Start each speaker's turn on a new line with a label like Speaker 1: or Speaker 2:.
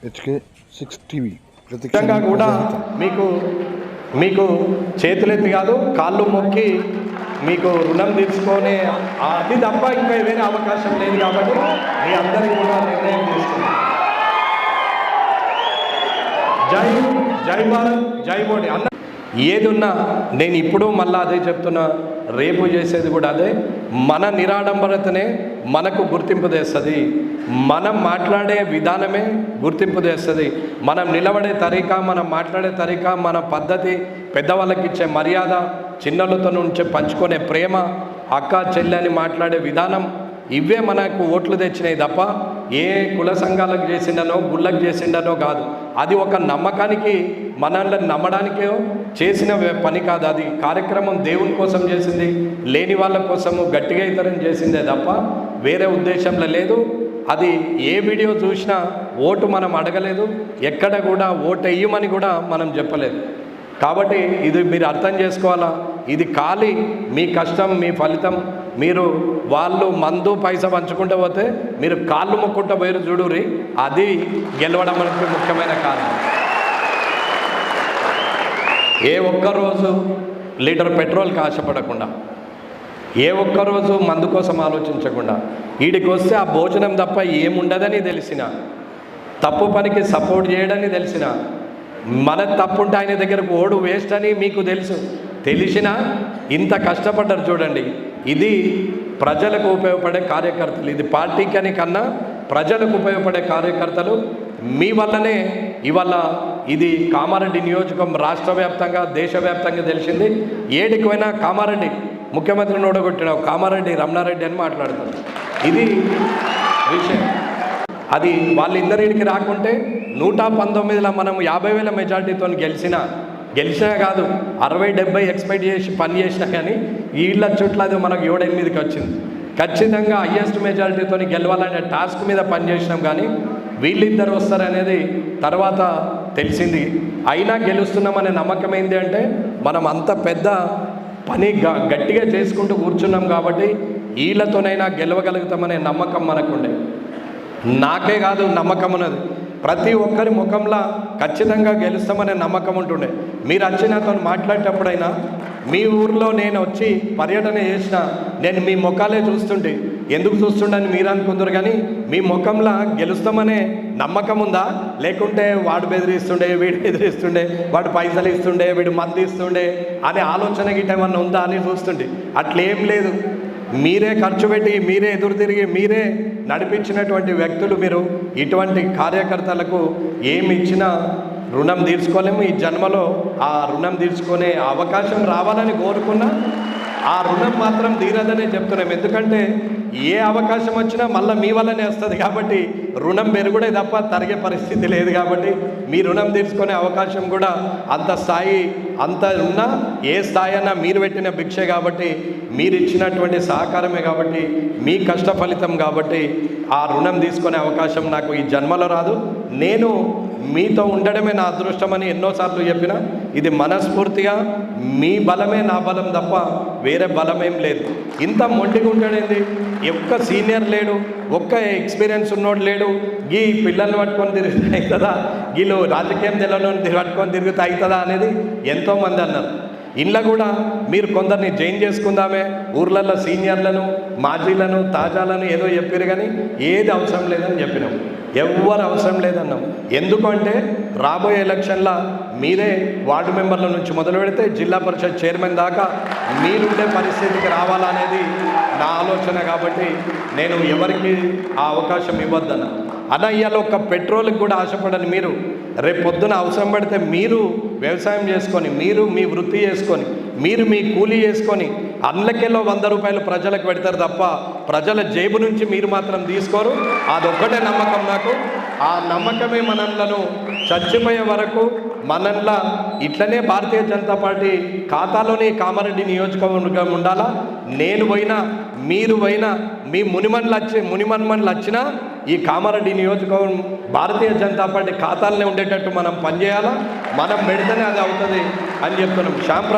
Speaker 1: HK6 TV
Speaker 2: నిజంగా కూడా మీకు మీకు చేతులెత్తి కాదు కాళ్ళు మొక్కి మీకు రుణం తీర్చుకొని అది తప్ప ఇంకా ఏదైనా అవకాశం లేదు కాబట్టి మీ అందరికీ కూడా నిర్ణయం తీసుకున్నాం. జై జై భారత్ జై మోడీ అన్న ఏది ఉన్నా నేను ఇప్పుడు మళ్ళీ అదే చెప్తున్నా, రేపు చేసేది కూడా అదే. మన నిరాడంబరతనే మనకు గుర్తింపు తెస్తుంది, మనం మాట్లాడే విధానమే గుర్తింపు తెస్తుంది, మనం నిలబడే తరీకా, మనం మాట్లాడే తరీకా, మన పద్ధతి, పెద్దవాళ్ళకి ఇచ్చే మర్యాద, చిన్నలతో నుంచి పంచుకునే ప్రేమ, అక్క చెల్లెని మాట్లాడే విధానం, ఇవే మనకు ఓట్లు తెచ్చినాయి తప్ప ఏ కుల సంఘాలకు చేసిండనో గుళ్ళకు చేసిండనో కాదు. అది ఒక నమ్మకానికి మనల్ని నమ్మడానికే చేసిన పని కాదు. అది కార్యక్రమం దేవుని కోసం చేసింది, లేని వాళ్ళ కోసము గట్టిగా ఇతరం చేసిందే తప్ప వేరే ఉద్దేశంలో లేదు. అది ఏ వీడియో చూసినా ఓటు మనం అడగలేదు, ఎక్కడ కూడా ఓటు వేయమని కూడా మనం చెప్పలేదు. కాబట్టి ఇది మీరు అర్థం చేసుకోవాలా, ఇది ఖాళీ మీ కష్టం మీ ఫలితం. మీరు వాళ్ళు మందు పైసా పంచుకుంటూ పోతే మీరు కాళ్ళు మొక్కుంటూ పోయారు చూడురి, అది గెలవడం మనకి ముఖ్యమైన కారణం. ఏ ఒక్కరోజు లీటర్ పెట్రోల్కి ఆశపడకుండా, ఏ ఒక్కరోజు మందు కోసం ఆలోచించకుండా, వీడికి వస్తే ఆ భోజనం తప్ప ఏముండదని తెలిసిన, తప్పు పనికి సపోర్ట్ చేయడని తెలిసిన, మన తప్పుంటే ఆయన దగ్గరకు ఓడు వేస్ట్ అని మీకు తెలుసు, తెలిసినా ఇంత కష్టపడ్డారు చూడండి. ఇది ప్రజలకు ఉపయోగపడే కార్యకర్తలు, ఇది పార్టీకని కన్నా ప్రజలకు ఉపయోగపడే కార్యకర్తలు. మీ వల్లనే ఇవాళ ఇది కామారెడ్డి నియోజకం రాష్ట్ర వ్యాప్తంగా దేశవ్యాప్తంగా తెలిసింది. ఏడికి పోయినా కామారెడ్డి ముఖ్యమంత్రిని ఓడగొట్టిన కామారెడ్డి రమణారెడ్డి అని మాట్లాడతారు. ఇది విషయం. అది వాళ్ళిద్దరికి రాకుంటే 119లో మనం 50,000 మెజార్టీతో గెలిచినా కాదు, 60-70 ఎక్స్పెక్ట్ చేసి పని చేసినా కానీ వీళ్ళ చుట్ల అది మనకు 7-8కి వచ్చింది. ఖచ్చితంగా హయ్యెస్ట్ మెజారిటీతో గెలవాలనే టాస్క్ మీద పనిచేసినాం. కానీ వీళ్ళిద్దరు వస్తారనేది తర్వాత తెలిసింది. అయినా గెలుస్తున్నామనే నమ్మకం ఏంటి అంటే మనం అంత పెద్ద పని గట్టిగా చేసుకుంటూ కూర్చున్నాం కాబట్టి వీళ్ళతోనైనా గెలవగలుగుతామనే నమ్మకం మనకుండే. నాకే కాదు నమ్మకం ఉన్నది, ప్రతి ఒక్కరి ముఖంలో ఖచ్చితంగా గెలుస్తామనే నమ్మకం ఉంటుండే. మీరు వచ్చి నాతో మాట్లాడేటప్పుడైనా మీ ఊర్లో నేను వచ్చి పర్యటన చేసిన నేను మీ ముఖాలే చూస్తుంటే, ఎందుకు చూస్తుండని మీరు అనుకుందరు కానీ మీ ముఖంలో గెలుస్తామనే నమ్మకం ఉందా, లేకుంటే వాడు బెదిరిస్తుండే వీడు బెదిరిస్తుండే వాడు పైసలు ఇస్తుండే వీడు మంది ఇస్తుండే అనే ఆలోచన గిట్ట ఏమన్నా ఉందా అని చూస్తుండే. అట్లేం లేదు, మీరే ఖర్చు పెట్టి మీరే ఎదురు తిరిగి మీరే నడిపించినటువంటి వ్యక్తులు మీరు. ఇటువంటి కార్యకర్తలకు ఏమి ఇచ్చినా రుణం తీర్చుకోలేము. ఈ జన్మలో ఆ రుణం తీర్చుకునే అవకాశం రావాలని కోరుకున్నా ఆ రుణం మాత్రం తీరదనే చెప్తున్నాం. ఎందుకంటే ఏ అవకాశం వచ్చినా మళ్ళీ మీ వల్లనే వస్తుంది కాబట్టి రుణం పెరుగుడే తప్ప తరిగే పరిస్థితి లేదు. కాబట్టి మీ రుణం తీర్చుకునే అవకాశం కూడా అంత స్థాయి అంత ఉన్నా ఏ స్థాయి అన్నా మీరు పెట్టిన భిక్షే కాబట్టి మీరు ఇచ్చినటువంటి సహకారమే కాబట్టి మీ కష్ట ఫలితం కాబట్టి ఆ రుణం తీసుకునే అవకాశం నాకు ఈ జన్మలో రాదు. నేను మీతో ఉండడమే నా అదృష్టమని ఎన్నోసార్లు చెప్పిన, ఇది మనస్ఫూర్తిగా మీ బలమే నా బలం తప్ప వేరే బలమేం లేదు. ఇంత మొండిగా ఉంటాడేంది, ఒక్క సీనియర్ లేడు, ఒక్క ఎక్స్పీరియన్స్ ఉన్నోడు లేడు, గీ పిల్లల్ని పట్టుకొని తిరిగితే అవుతుందా, గీలు రాజకీయం తెలని పట్టుకొని తిరిగితే అవుతుందా అనేది ఎంతోమంది అన్నారు. ఇంట్లో కూడా మీరు కొందరిని జాయిన్ చేసుకుందామే, ఊర్లలో సీనియర్లను మాజీలను తాజాలను ఏదో చెప్పారు కానీ ఏది అవసరం లేదని చెప్పినాం. ఎవ్వరు అవసరం లేదన్నాం. ఎందుకంటే రాబోయే ఎలక్షన్లో మీరే వార్డు మెంబర్ల నుంచి మొదలు పెడితే జిల్లా పరిషత్ చైర్మన్ దాకా మీరుండే పరిస్థితికి రావాలనేది నా ఆలోచన. కాబట్టి నేను ఎవరికి ఆ అవకాశం ఇవ్వద్దన్న ఇవాళ ఒక్క పెట్రోల్కి కూడా ఆశపడని మీరు రేపు పొద్దున అవసరం పడితే మీరు వ్యవసాయం చేసుకొని, మీరు మీ వృత్తి చేసుకొని, మీరు మీ కూలీ చేసుకొని అందులకెళ్ళో 100 రూపాయలు ప్రజలకు పెడతారు తప్ప ప్రజల జేబు నుంచి మీరు మాత్రం తీసుకోరు. అదొక్కటే నమ్మకం నాకు. ఆ నమ్మకమే మనలను చచ్చిపోయే వరకు మనల్లా ఇట్లనే భారతీయ జనతా పార్టీ ఖాతాలోని కామారెడ్డి నియోజకవర్గం ఉండాలా. నేను పోయినా మీరు పోయినా మీ మునిమన్మన్లు వచ్చినా ఈ కామారెడ్డి నియోజకవర్గం భారతీయ జనతా పార్టీ ఖాతాలనే ఉండేటట్టు మనం పనిచేయాలా. మనం పెడితేనే అది అవుతుంది అని చెప్తున్నాం. శ్యాంప్రసాద్